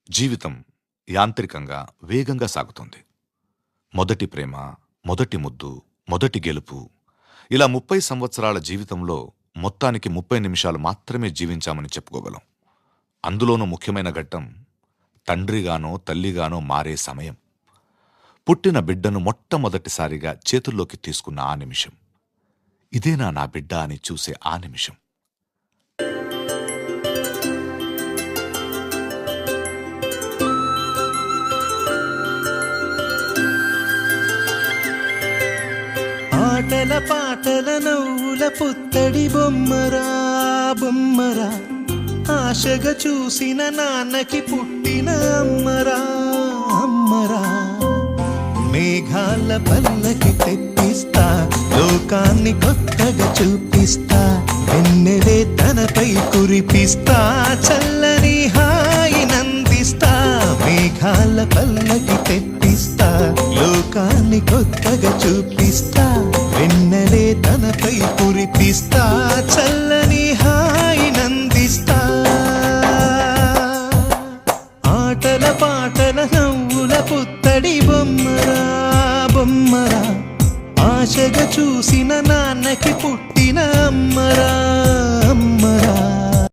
జీవితం యాంత్రికంగా వేగంగా సాగుతుంది. మొదటి ప్రేమ, మొదటి ముద్దు, మొదటి గెలుపు, ఇలా 30 సంవత్సరాల జీవితంలో మొత్తానికి 30 నిమిషాలు మాత్రమే జీవించామని చెప్పుకోగలం. అందులోనూ ముఖ్యమైన ఘట్టం తండ్రిగానో తల్లిగానో మారే సమయం. పుట్టిన బిడ్డను మొట్టమొదటిసారిగా చేతుల్లోకి తీసుకున్న ఆ నిమిషం. ఇదేనా నా బిడ్డ అని చూసే ఆ నిమిషం. ఆటల పాటల నవ్వుల పుత్తడి బొమ్మరా బొమ్మరా, ఆశగా చూసిన నాన్నకి పుట్టిన అమ్మరా అమ్మరా. మేఘాల పల్లకి తెప్పిస్తా, లోకాన్ని కొత్తగా చూపిస్తా, వెన్నెలే తనపై కురిపిస్తా, చల్లని హాయినందిస్తా. మేఘాల పల్లకి తెప్పిస్తా, లోకాన్ని కొత్తగా చూపిస్తా, వెన్నెలే తనపై కురిపిస్తా, చల్లని హాయినందిస్తా. ఆటల పాటల నవ్వుల పుత్తడి బొమ్మరా బొమ్మరా, ఆశగా చూసిన నాన్నకి పుట్టిన అమ్మరా అమ్మరా.